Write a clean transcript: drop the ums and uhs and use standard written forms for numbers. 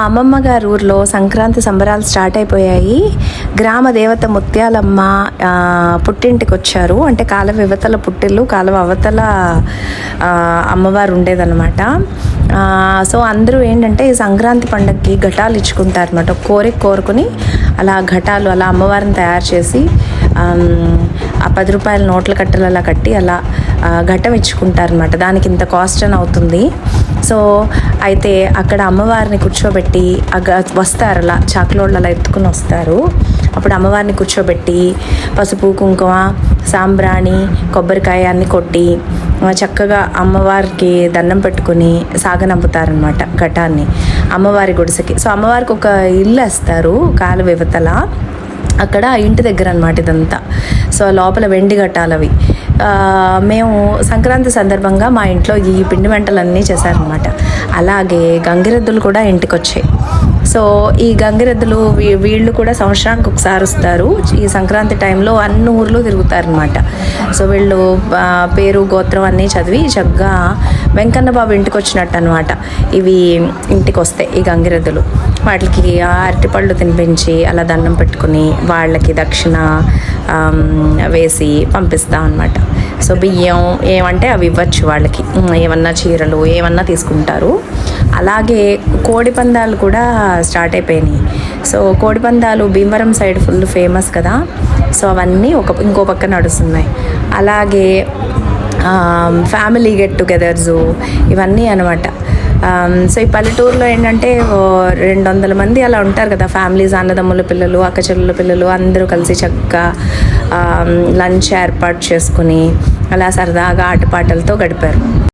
మా అమ్మమ్మ గారి ఊర్లో సంక్రాంతి సంబరాలు స్టార్ట్ అయిపోయాయి. గ్రామ దేవత ముత్యాలమ్మ పుట్టింటికి వచ్చారు. అంటే కాలువ యువతల పుట్టిల్లు, కాలువ అవతల అమ్మవారు ఉండేదన్నమాట. సో అందరూ ఏంటంటే ఈ సంక్రాంతి పండగకి ఘటాలు ఇచ్చుకుంటారు అనమాట. కోరిక కోరుకుని అలా ఘటాలు అలా అమ్మవారిని తయారు చేసి ఆ 10 రూపాయల నోట్ల కట్టలు అలా కట్టి అలా ఘటం ఇచ్చుకుంటారనమాట. దానికి ఇంత కాస్ట్ అని అవుతుంది. సో అయితే అక్కడ అమ్మవారిని కూర్చోబెట్టి వస్తారు, అలా చాకులోళ్ళు అలా ఎత్తుకుని వస్తారు. అప్పుడు అమ్మవారిని కూర్చోబెట్టి పసుపు కుంకుమ సాంబ్రాణి కొబ్బరికాయ అన్ని కొట్టి చక్కగా అమ్మవారికి దండం పెట్టుకుని సాగనంపుతారనమాట ఘటాన్ని అమ్మవారి గుడిసెకి. సో అమ్మవారికి ఒక ఇల్లు వేస్తారు కాలువ యువతల, అక్కడ ఇంటి దగ్గర అనమాట ఇదంతా. సో లోపల వెండి ఘటాలు అవి. మేము సంక్రాంతి సందర్భంగా మా ఇంట్లో ఈ పిండి వంటలన్నీ చేశారనమాట. అలాగే గంగిరెద్దులు కూడా ఇంటికి వచ్చాయి. సో ఈ గంగిరెద్దులు వీళ్ళు కూడా సంవత్సరానికి ఒకసారి వస్తారు. ఈ సంక్రాంతి టైంలో అన్ని ఊర్లు తిరుగుతారనమాట. సో వీళ్ళు పేరు గోత్రం అన్నీ చదివి చక్కగా వెంకన్న బాబు ఇంటికి వచ్చినట్టు అనమాట. ఇవి ఇంటికి వస్తాయి ఈ గంగిరెద్దులు. వాటికి అరటిపళ్ళు తినిపించి అలా దండం పెట్టుకుని వాళ్ళకి దక్షిణ వేసి పంపిస్తాం అనమాట. సో బియ్యం ఏమంటే అవి ఇవ్వచ్చు వాళ్ళకి, ఏమన్నా చీరలు ఏమన్నా తీసుకుంటారు. అలాగే కోడి పందాలు కూడా స్టార్ట్ అయిపోయినాయి. సో కోడి పందాలు భీమవరం సైడ్ ఫుల్ ఫేమస్ కదా. సో అవన్నీ ఇంకో పక్క నడుస్తున్నాయి. అలాగే ఫ్యామిలీ గెట్ టుగెదర్స్ ఇవన్నీ అనమాట. సో ఈ పల్లెటూరులో ఏంటంటే 200 మంది అలా ఉంటారు కదా, ఫ్యామిలీస్, అన్నదమ్ముల పిల్లలు, అక్కచెల్లెల పిల్లలు అందరూ కలిసి చక్కగా లంచ్ ఏర్పాటు చేసుకుని అలా సరదాగా ఆటపాటలతో గడిపారు.